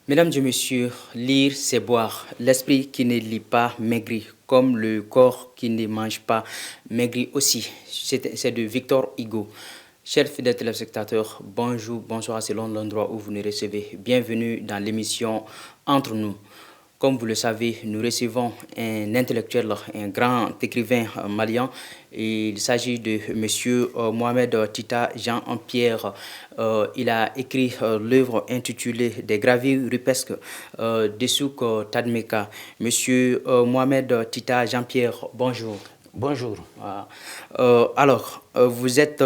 Mesdames et messieurs, lire, c'est boire. L'esprit qui ne lit pas maigrit, comme le corps qui ne mange pas maigrit aussi. C'est de Victor Hugo. Chers fidèles téléspectateurs, bonjour, bonsoir selon l'endroit où vous nous recevez. Bienvenue dans l'émission Entre nous. Comme vous le savez, nous recevons un intellectuel, un grand écrivain malien. Il s'agit de M. Mohamed Tita Jean-Pierre. Il a écrit l'œuvre intitulée Des gravures rupesques de Souk Tadmeka. M. Mohamed Tita Jean-Pierre, bonjour. Bonjour. Vous êtes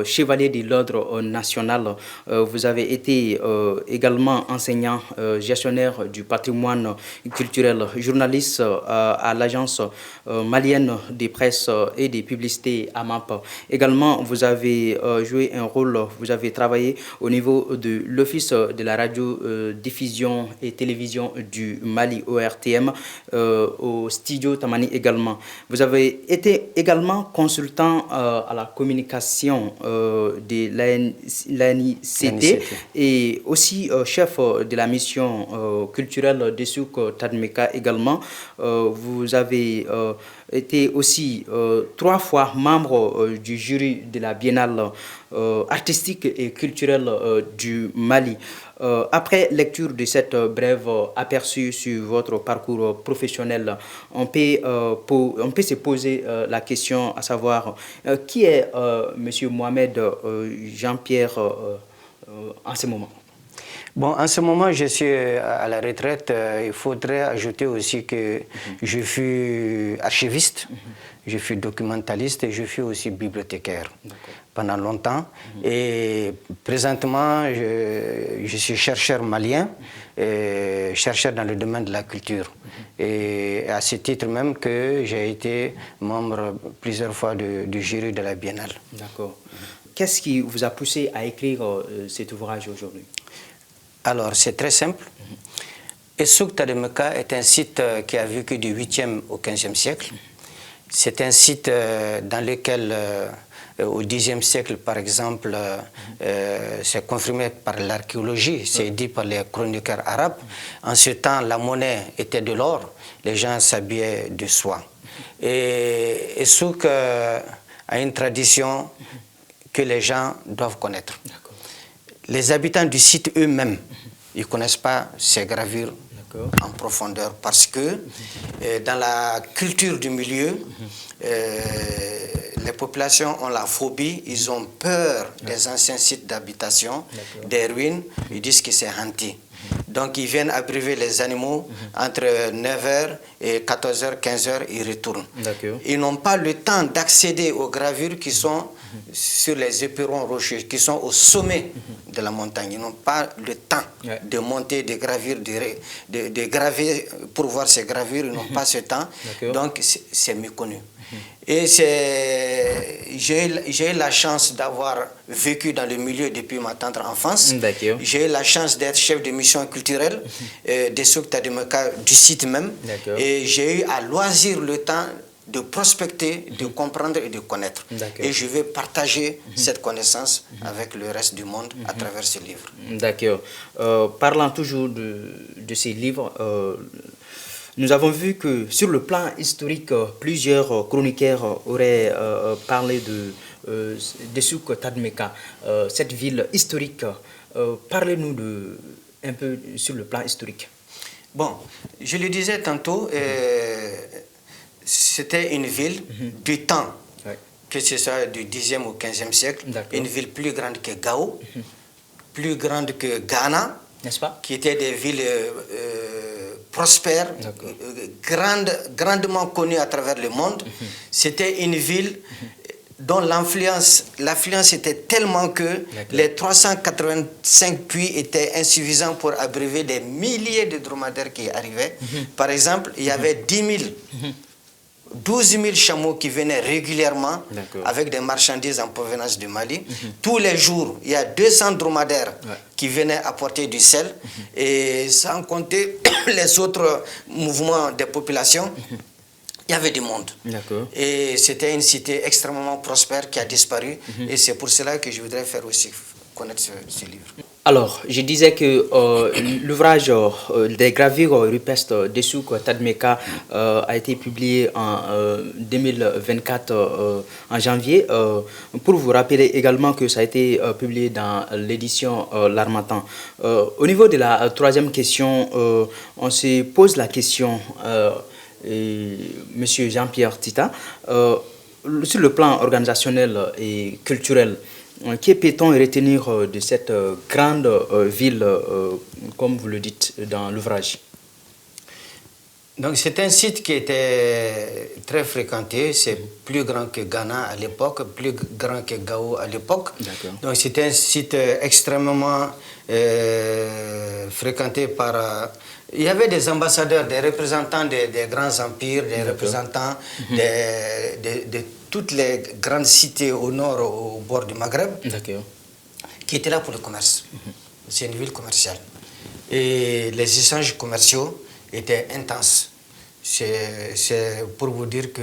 chevalier de l'ordre national. Vous avez été également enseignant, gestionnaire du patrimoine culturel, journaliste à l'agence malienne de presse et de publicité AMAP. Également, vous avez joué un rôle, vous avez travaillé au niveau de l'Office de la radio, diffusion et télévision du Mali, ORTM, au studio Tamani également. Vous avez été également consultant à la communication de l'ANICT et aussi chef de la mission culturelle de Souk Tadmeka également. Vous avez été aussi 3 fois membre du jury de la Biennale artistique et culturelle du Mali. Après lecture de cette brève aperçu sur votre parcours professionnel, on peut se poser la question à savoir qui est M. Mohamed Jean-Pierre en ce moment? Bon, en ce moment, je suis à la retraite. Il faudrait ajouter aussi que je fus archiviste, je fus documentaliste et je fus aussi bibliothécaire pendant longtemps. Et présentement, je suis chercheur malien, chercheur dans le domaine de la culture. Et à ce titre même que j'ai été membre plusieurs fois du jury de la Biennale. D'accord. Qu'est-ce qui vous a poussé à écrire cet ouvrage aujourd'hui? Alors, c'est très simple. Souk Tadmeka est un site qui a vécu du 8e au 15e siècle. C'est un site dans lequel, au 10e siècle, par exemple, c'est confirmé par l'archéologie, c'est dit par les chroniqueurs arabes. En ce temps, la monnaie était de l'or, les gens s'habillaient de soie. Et Souk a une tradition que les gens doivent connaître. Les habitants du site eux-mêmes, ils ne connaissent pas ces gravures en profondeur parce que dans la culture du milieu, les populations ont la phobie, ils ont peur des anciens sites d'habitation, des ruines, ils disent que c'est hanté. Donc ils viennent abreuver les animaux entre 9h et 14h, 15h, ils retournent. Ils n'ont pas le temps d'accéder aux gravures qui sont sur les éperons rocheux, qui sont au sommet de la montagne. Ils n'ont pas le temps de monter des gravures, de graver pour voir ces gravures, ils n'ont pas ce temps. Donc c'est méconnu. Et j'ai eu la chance d'avoir vécu dans le milieu depuis ma tendre enfance. J'ai eu la chance d'être chef de mission culturelle de Souk Tadmeka du site même. Et j'ai eu à loisir le temps de prospecter, de comprendre et de connaître. Et je vais partager cette connaissance avec le reste du monde à travers ce livre. D'accord. Parlant toujours de ces livres, nous avons vu que sur le plan historique, plusieurs chroniqueurs auraient parlé de Souk Tadmeka, cette ville historique. Parlez-nous un peu sur le plan historique. Bon, je le disais tantôt, c'était une ville du temps, que ce soit du 10e au 15e siècle, une ville plus grande que Gao, plus grande que Ghana, n'est-ce pas? Qui étaient des villes prospères, grandement connues à travers le monde. C'était une ville dont l'affluence était tellement que les 385 puits étaient insuffisants pour abreuver des milliers de dromadaires qui arrivaient. Par exemple, il y avait 12 000 chameaux qui venaient régulièrement avec des marchandises en provenance du Mali. Tous les jours, il y a 200 dromadaires qui venaient apporter du sel. Et sans compter les autres mouvements des populations, il y avait du monde. Et c'était une cité extrêmement prospère qui a disparu. Et c'est pour cela que je voudrais faire aussi connaître ce livre. Alors, je disais que l'ouvrage des gravures rupestres de Souk Tadmeka a été publié en 2024, en janvier. Pour vous rappeler également que ça a été publié dans l'édition L'Harmattan. Au niveau de la troisième question, on se pose la question, Monsieur Jean-Pierre Tita, sur le plan organisationnel et culturel. Que peut-on retenir de cette grande ville, comme vous le dites dans l'ouvrage? Donc c'est un site qui était très fréquenté, c'est plus grand que Ghana à l'époque, plus grand que Gao à l'époque. Donc c'est un site extrêmement fréquenté par... il y avait des ambassadeurs, des représentants des grands empires, des représentants de toutes les grandes cités au nord, au bord du Maghreb, qui étaient là pour le commerce. C'est une ville commerciale. Et les échanges commerciaux étaient intenses. C'est pour vous dire que,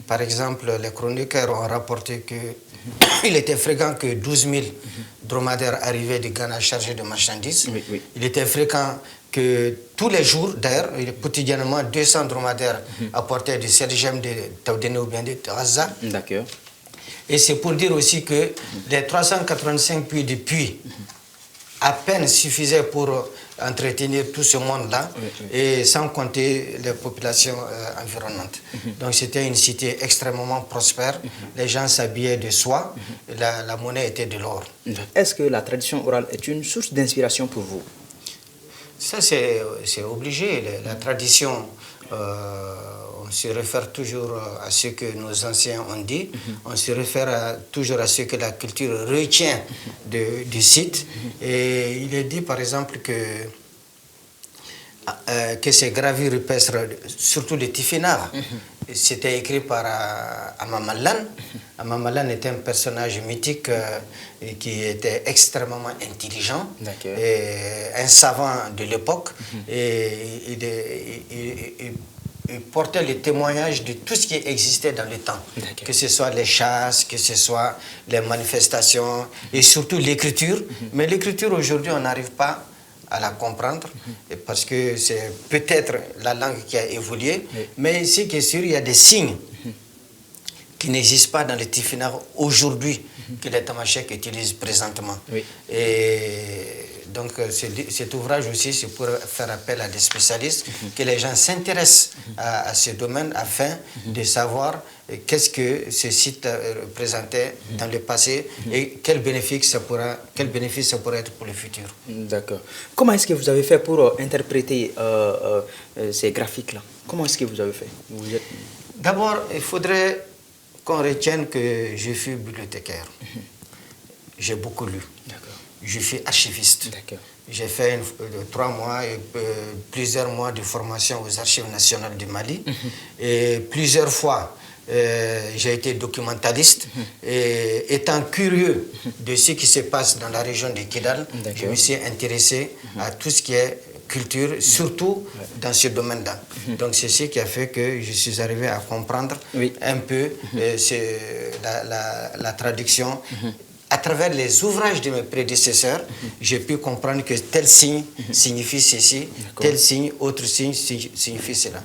par exemple, les chroniqueurs ont rapporté qu'il était fréquent que 12 000 dromadaires arrivaient du Ghana chargés de marchandises. Il était fréquent que tous les jours, d'ailleurs, quotidiennement, 200 dromadaires apportaient du sergem de Taoudéné ou bien de Raza. Et c'est pour dire aussi que les 385 puits de puits à peine suffisaient pour entretenir tout ce monde-là, et sans compter les populations environnantes. Donc c'était une cité extrêmement prospère, les gens s'habillaient de soie, la monnaie était de l'or. Est-ce que la tradition orale est une source d'inspiration pour vous? Ça c'est obligé, la tradition, on se réfère toujours à ce que nos anciens ont dit, on se réfère toujours à ce que la culture retient du site. Et il est dit par exemple que ces gravures rupestres, surtout les Tifinagh, c'était écrit par Amamalan. Amamalan était un personnage mythique qui était extrêmement intelligent, et un savant de l'époque, et il portait le témoignage de tout ce qui existait dans le temps, que ce soit les chasses, que ce soit les manifestations, et surtout l'écriture. Mais l'écriture aujourd'hui, on n'arrive pas à la comprendre, parce que c'est peut-être la langue qui a évolué, mais ce qui est sûr, il y a des signes qui n'existent pas dans les Tifinagh aujourd'hui, que les Tamasheks utilisent présentement. Et donc cet ouvrage aussi, c'est pour faire appel à des spécialistes, que les gens s'intéressent à ce domaine afin de savoir qu'est-ce que ce site représentait dans le passé et quel bénéfice ça pourrait être pour le futur. D'accord. Comment est-ce que vous avez fait pour interpréter ces graphiques-là? Comment est-ce que vous avez fait? D'abord, il faudrait qu'on retienne que je suis bibliothécaire. J'ai beaucoup lu. Je suis archiviste. J'ai fait 3 mois et plusieurs mois de formation aux Archives nationales du Mali. Et plusieurs fois, j'ai été documentaliste. Et étant curieux de ce qui se passe dans la région de Kidal, je me suis intéressé à tout ce qui est culture, surtout dans ce domaine-là. Donc c'est ce qui a fait que je suis arrivé à comprendre un peu la traduction. À travers les ouvrages de mes prédécesseurs, j'ai pu comprendre que tel signe signifie ceci, tel signe, autre signe signifie cela.